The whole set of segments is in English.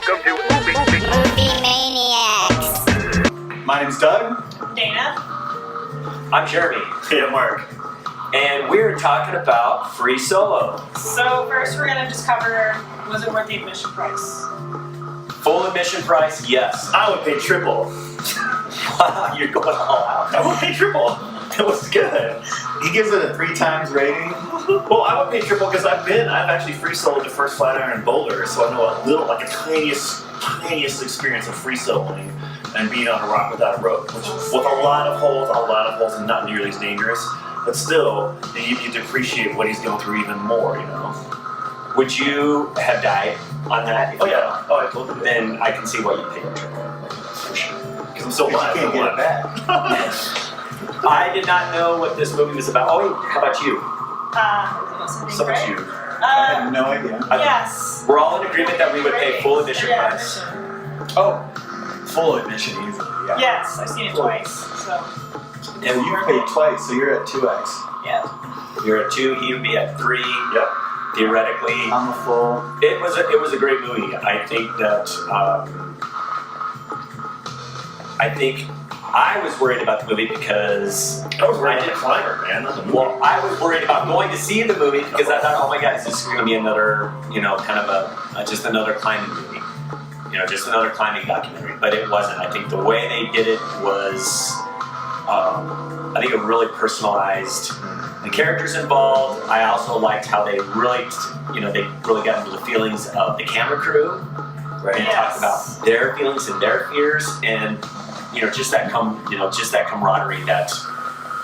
Welcome to Movie Maniacs. My name's Doug. Dana. I'm Jeremy. Hey, I'm Mark. And we're talking about Free Solo. So first we're going to just cover, was it worth the admission price? Full admission price, yes. I would pay triple. Wow, you're going all out. I would pay triple. It was good. He gives it a 3 times rating. Well, I would pay triple because I've actually free soloed the first flat iron in Boulder, so I know a little, like a tiniest experience of free soloing and being on a rock without a rope, which with a lot of holes and not nearly as dangerous, but still, you depreciate what he's going through even more, you know. Would you have died on that? Oh yeah. Oh, I totally did. Then I can see why you paid triple. For sure. Because I'm so alive. You can't get it back. I did not know what this movie was about. Oh, wait, how about you? So much you. I have no idea. Yes. We're all in agreement that we would pay full admission price. Oh, full admission easily. Yeah. Yes, I've seen it twice. So. And you paid twice, so you're at 2x. Yeah. You're at 2, he would be at 3. Yep. Theoretically, I'm a full. it was a great movie. I think that I was worried about the movie because I was worried about the climber, man. well, I was worried about going to see the movie because I thought, oh my god, is this going to be another, kind of just another climbing movie, just another climbing documentary? But it wasn't. I think the way they did it was, I think it really personalized the characters involved. I also liked how they really, they really got into the feelings of the camera crew, right? And talked about their feelings and their fears, and just that camaraderie that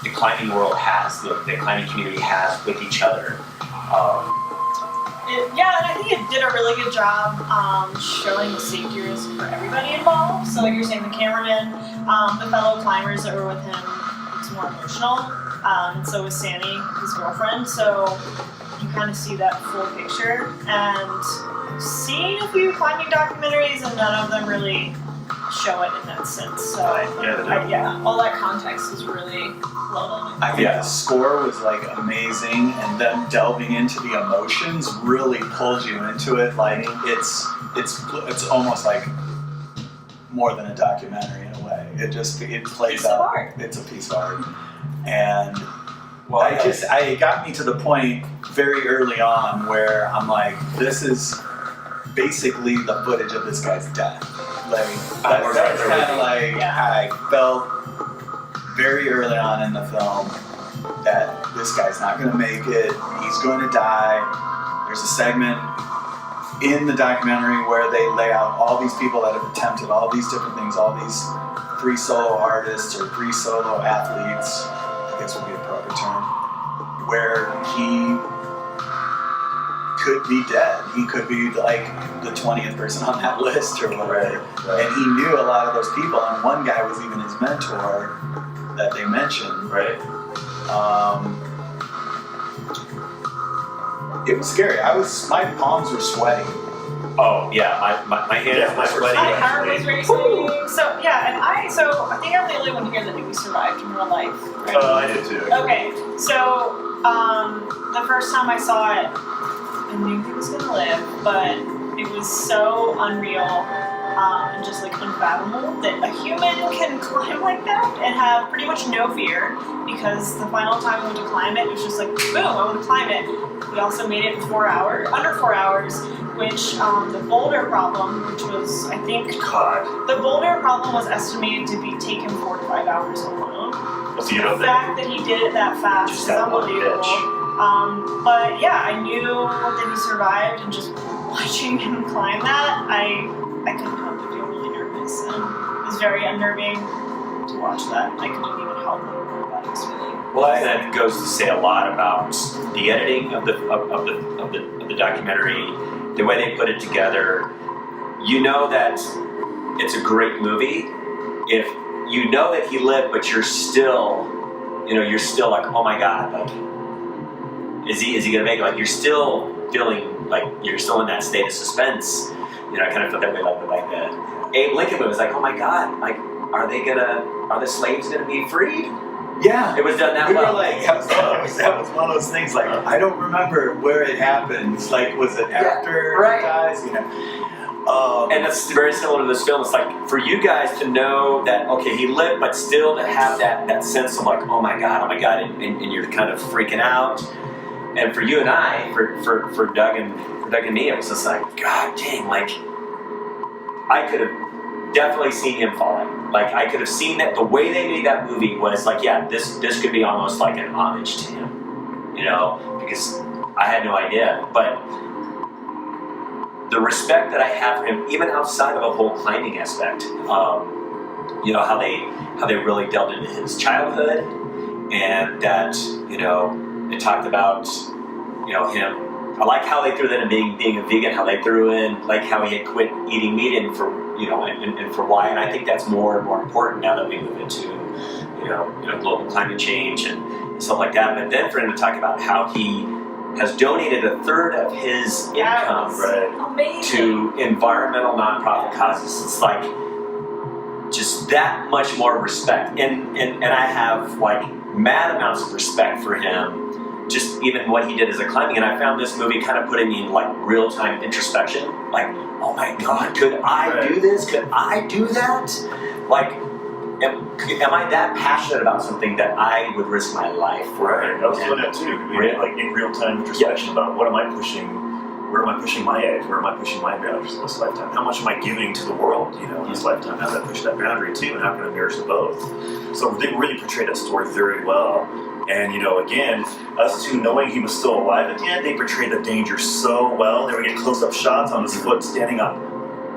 the climbing world has, the climbing community has with each other. And I think it did a really good job showing the safety risk for everybody involved. So like you're saying, the cameraman, the fellow climbers that were with him, it's more emotional. And so was Sandy, his girlfriend. So you kind of see that full picture. And seen a few climbing documentaries, and none of them really show it in that sense. So all that context is really well done. I think the score was like amazing, and them delving into the emotions really pulls you into it. Like it's almost like more than a documentary in a way. It plays out. Art. It's a piece of art, and it got me to the point very early on where I'm like, this is basically the footage of this guy's death. Like that's kind of like I felt very early on in the film that this guy's not going to make it. He's going to die. There's a segment in the documentary where they lay out all these people that have attempted all these different things, all these free solo artists or free solo athletes, I guess would be a proper term, where he could be dead. He could be like the 20th person on that list or whatever. Right. And he knew a lot of those people, and one guy was even his mentor that they mentioned. Right. It was scary. My palms were sweaty. Oh yeah, my hands were sweaty. My heart was racing. So I think I'm the only one here that knew he survived in real life. Right? I did too. Okay, so the first time I saw it, I knew he was gonna live, but it was so unreal and just like unfathomable that a human can climb like that and have pretty much no fear, because the final time we went to climb it was just like, boom, I want to climb it. We also made it in under 4 hours, which the boulder problem, which was, I think, the boulder problem was estimated to take him 4 to 5 hours alone. The fact that he did it that fast is unbelievable. But yeah, I knew that he survived, and just watching him climb that, I couldn't help but feel really nervous, and it was very unnerving to watch that. I couldn't even help that experience. Well, that goes to say a lot about the editing of the documentary, the way they put it together. You know that it's a great movie if you know that he lived, but you're still like, oh my god, like, is he gonna make it? Like, you're still feeling like you're still in that state of suspense. I kind of felt that way like the Abe Lincoln movie. It was like, oh my god, like, are the slaves gonna be freed? Yeah, it was done that well. We were like, that was one of those things. Like, I don't remember where it happened. Like, was it after it dies? And that's very similar to this film. It's like for you guys to know that okay, he lived, but still to have that sense of like, oh my god, and you're kind of freaking out. And for you and I, for Doug and me, it was just like, god dang, like I could have definitely seen him falling. Like I could have seen that the way they made that movie was like, yeah, this could be almost like an homage to him, you know, because I had no idea, but. The respect that I have for him, even outside of the whole climbing aspect, you know how they really delved into his childhood, and that they talked about him. I like how they threw that in being a vegan, how they threw in like how he had quit eating meat and for and for why, and I think that's more and more important now that we move into global climate change and stuff like that. But then for him to talk about how he has donated a third of his income to environmental nonprofit causes. It's like just that much more respect, and I have like mad amounts of respect for him. Just even what he did as a climbing, and I found this movie kind of putting me in like real time introspection. Like, oh my god, could I do this? Could I do that? Like. Am I that passionate about something that I would risk my life for? Right, I was doing that too. Like in real time introspection about what am I pushing, where am I pushing my edge, where am I pushing my boundaries in this lifetime? How much am I giving to the world, in this lifetime? How do I push that boundary too, and how can I nourish the both? So they really portrayed that story very well. And again, us two knowing he was still alive at the end, they portrayed the danger so well. They would get close-up shots on his foot standing up,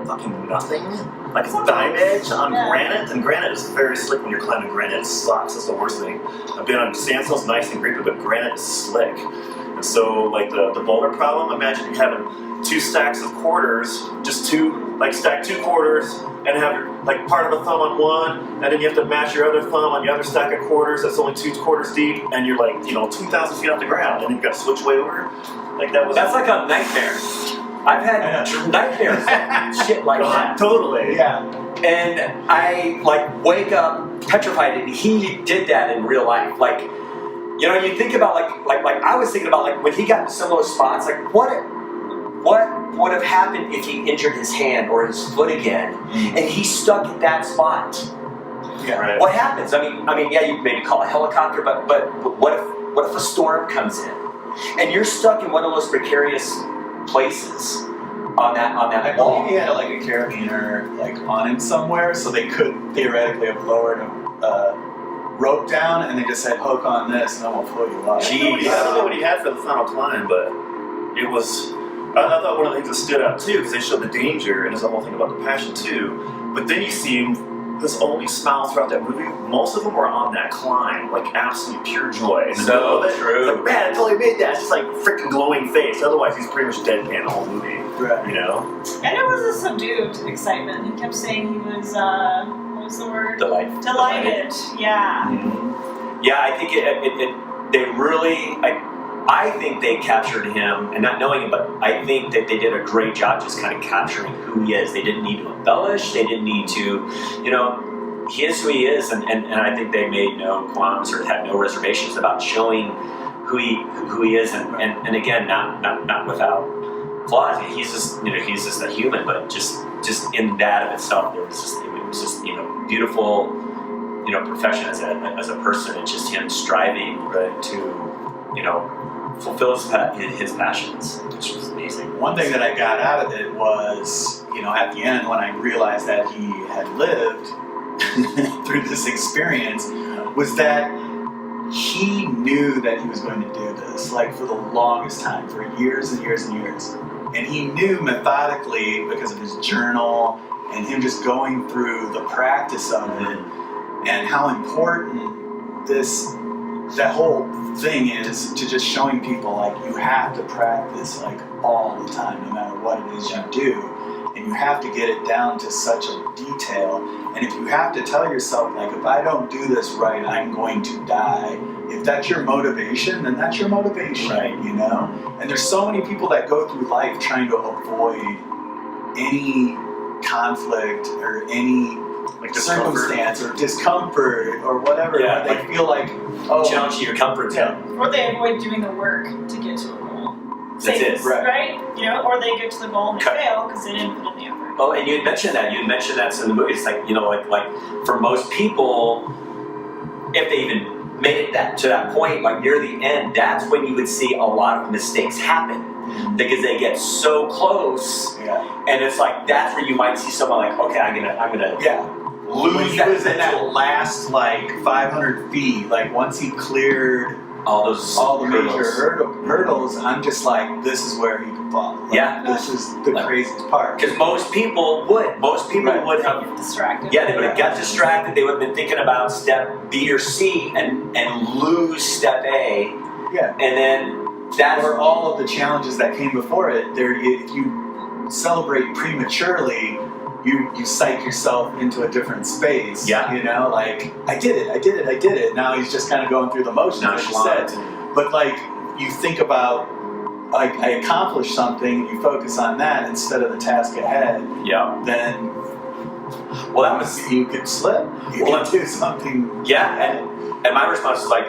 fucking nothing. Like a dime edge on granite, and granite is very slick when you're climbing granite. It sucks. That's the worst thing. I've been on sandstone's nice and great, but granite is slick. And so, like the boulder problem, imagine you having 2 stacks of quarters, just stack 2 quarters, and have like part of a thumb on one, and then you have to match your other thumb on the other stack of quarters that's only 2 quarters deep, and you're like 2,000 feet off the ground, and you've got to switch way over. That's like a nightmare. I've had nightmares, shit like that. Totally. Yeah. And I like wake up petrified, and he did that in real life. Like, you think about like I was thinking about like when he got into some of those spots, like what would have happened if he injured his hand or his foot again, and he stuck at that spot? Yeah. Right. What happens? I mean, yeah, you maybe call a helicopter, but what if a storm comes in, and you're stuck in one of those precarious places on that I wall. believe he had like a carabiner like on him somewhere, so they could theoretically have lowered a rope down, and they just said hook on this, and then we'll pull you up. Jeez. I don't know what he had for the final climb, but it was. I thought one of the things that stood out too, because they showed the danger, and there's a whole thing about the passion too. But then you see him. His only smile throughout that movie, most of them were on that climb, like absolute pure joy. And so true. Like, man, I totally made that. It's just like freaking glowing face. Otherwise, he's pretty much deadpan the whole movie. Right. And it was a subdued excitement. He kept saying he was, what was the word? Delighted. Yeah. Mm-hmm. Yeah, I think they really, I think they captured him, and not knowing him, but I think that they did a great job just kind of capturing who he is. They didn't need to embellish. They didn't need to, he is who he is, and I think they made no qualms or had no reservations about showing who he is, and again, not without flaws. He's just a human, but just in that of itself, it was just beautiful, perfection as a person, and just him striving to fulfill his passions, which was amazing. One thing that I got out of it was, at the end when I realized that he had lived through this experience, was that he knew that he was going to do this, like for the longest time, for years and years and years. And he knew methodically, because of his journal and him just going through the practice of it, and how important that whole thing is to just showing people like you have to practice like all the time, no matter what it is you do, and you have to get it down to such a detail. And if you have to tell yourself like, if I don't do this right, I'm going to die, if that's your motivation, then that's your motivation, right? And there's so many people that go through life trying to avoid any conflict or any like circumstance or discomfort or whatever. Yeah, they feel like challenge your comfort zone. Or they avoid doing the work to get to a goal. safest, right. right? You know, or they get to the goal and they Okay. fail because they didn't put in the effort. Oh, and you had mentioned that. You had mentioned that in the movie. It's like, you know, like for most people, if they even made it to that point, like near the end, that's when you would see a lot of mistakes happen because they get so close, and it's like that's where you might see someone like, okay, I'm gonna lose When he that was in that potential. last like 500 feet, like once he cleared all the major hurdles, I'm just like, this is where he could fall. Like, Yeah. this is the craziest part. Because most people would have. Distracted. Yeah, they would have got distracted. They would have been thinking about step B or C and lose step A. Yeah. And then that's Or all of the challenges that came before it. If you celebrate prematurely, you psych yourself into a different space. Yeah. You know, like, I did it. Now he's just kind of going through the motions, like you said. But like, you think about, like, I accomplished something, you focus on that instead of the task ahead, then well, that was you could slip. You Well, could do something. and my response was like,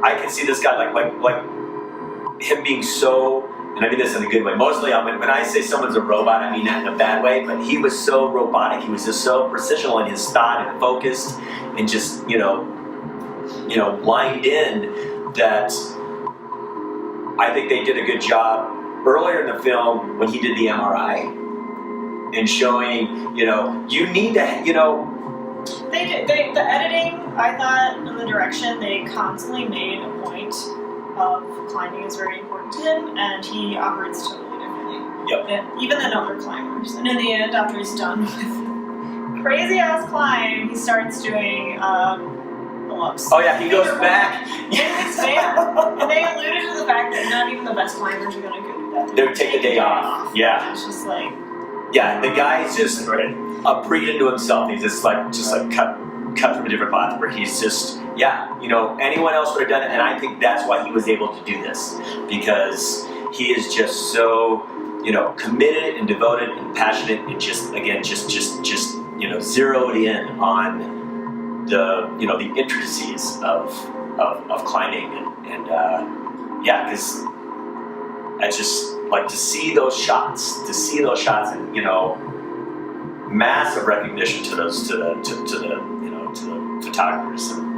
I can see this guy like him being so, and I mean this in a good way. Mostly, when I say someone's a robot, I mean that in a bad way. But he was so robotic. He was just so precisional in his thought and focused, and just lined in that. I think they did a good job earlier in the film when he did the MRI and showing, you need to, They did. The editing, I thought, and the direction, they constantly made a point of climbing is very important to him, and he operates totally differently. Even than other climbers. And in the end, after he's done with crazy ass climb, he starts doing pull-ups. Oh yeah, he goes back. And they alluded to the fact that not even the best climbers are going to go do that. They would take the day off. Yeah. It's just like. Yeah, the guy's just a breed into himself. He's just like cut from a different cloth where he's just, anyone else would have done it. And I think that's why he was able to do this, because he is just so, committed and devoted and passionate and just zeroed in on the, the intricacies of climbing and because I just like to see those shots and massive recognition to the photographers and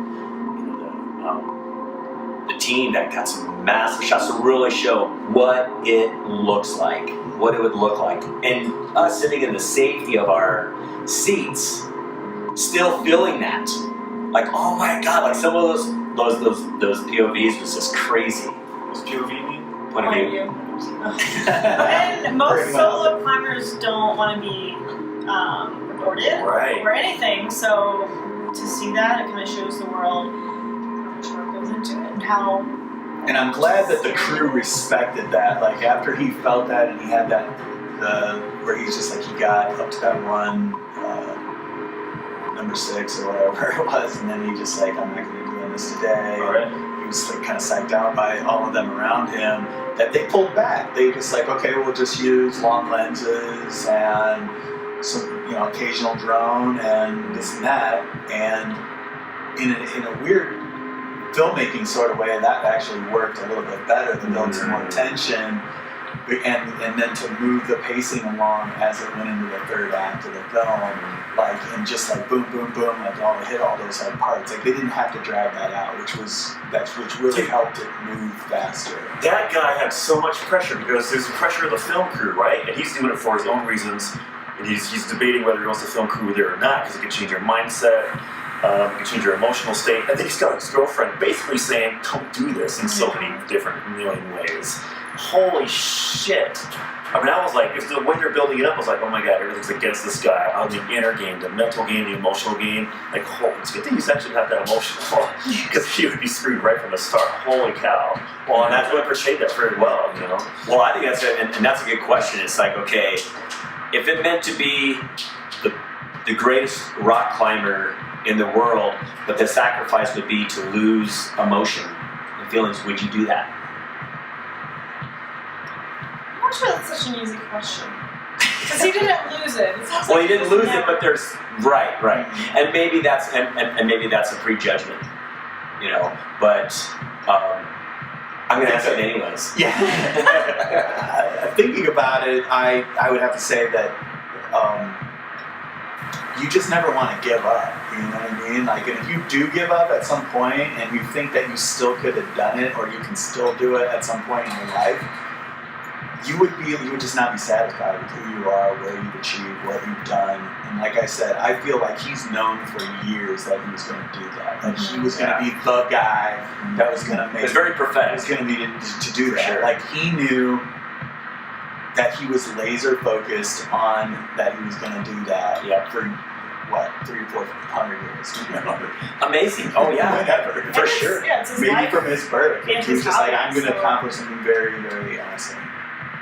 the team that got some massive shots to really show what it looks like, what it would look like, and us sitting in the safety of our seats, still feeling that, like, oh my god, like some of those POVs was just crazy. What's POV mean? Point of view. And most solo climbers don't want to be recorded or anything, so to see that, it kind of shows the world how much work goes into it and how. And I'm glad that the crew respected that. Like, after he felt that and he had that, where he's just like, he got up to that run, number 6 or whatever it was, and then he just like, I'm not going to do this today. He was like kind of psyched out by all of them around him, that they pulled back. They just like, okay, we'll just use long lenses and some, occasional drone and this and that. And in a weird filmmaking sort of way, that actually worked a little bit better to build some more tension and then to move the pacing along as it went into the third act of the film, like, and just like boom, boom, boom, like hit all those hard parts. Like, they didn't have to drag that out, which really helped it move faster. That guy had so much pressure because there's pressure of the film crew, right? And he's doing it for his own reasons. And he's debating whether he wants the film crew there or not, because it can change your mindset, it can change your emotional state. And then he's got his girlfriend basically saying, don't do this in so many different million ways. Holy shit. I mean, I was like, if the way they're building it up, I was like, oh my god, everything's against this guy. On the inner game, the mental game, the emotional game. Like, holy, it's a good thing he's actually not that emotional, because he would be screwed right from the start. Holy cow. Well, and that's what portrayed that very well, Well, I think that's and that's a good question. It's like, okay, if it meant to be the greatest rock climber in the world, but the sacrifice would be to lose emotion and feelings, would you do that? I'm not sure that's such an easy question. Because he didn't lose it. Well, he didn't lose it, but there's right, and maybe that's and maybe that's a prejudgment, but I'm going to ask it anyways. Yeah. Thinking about it, I would have to say that you just never want to give up. You know what I mean? Like, if you do give up at some point and you think that you still could have done it, or you can still do it at some point in your life, you would just not be satisfied with who you are, what you've achieved, what you've done. And like I said, I feel like he's known for years that he was going to do that. That he was going to be the guy that was going to make. It's very prophetic. Was going to be to do that. Sure. Like, he knew that he was laser focused on that he was going to do that. Yep. For what, 300 or 400 years? Amazing. Oh yeah. Whatever. And For it's- sure. Yeah, it's his Maybe life. from his birth. And He was his just like, hobby, I'm going to so- accomplish something very, very awesome.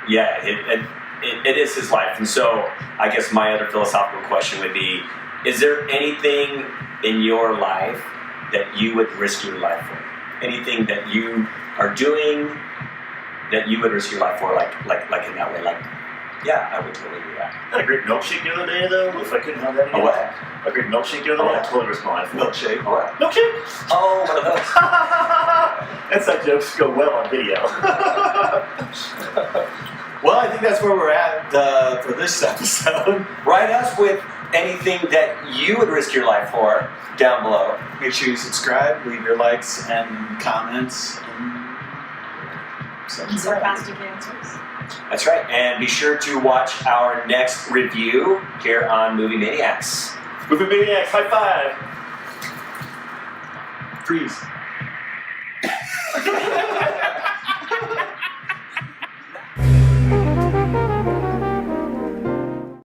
Yeah, it is his life. And so I guess my other philosophical question would be, is there anything in your life that you would risk your life for? Anything that you are doing that you would risk your life for, like in that way? Like, yeah, I would totally do that. I had a great milkshake the other day, though. If I couldn't have that again. A what? A great milkshake the other day. I totally risked my life. Milkshake. What? Milkshake? Oh, one of those. Inside jokes go well on video. Well, I think that's where we're at for this episode. Write us with anything that you would risk your life for down below. Make sure you subscribe, leave your likes and comments. And Sarcastic answers. That's right. And be sure to watch our next review here on Movie Maniacs. Movie Maniacs, high five. freeze.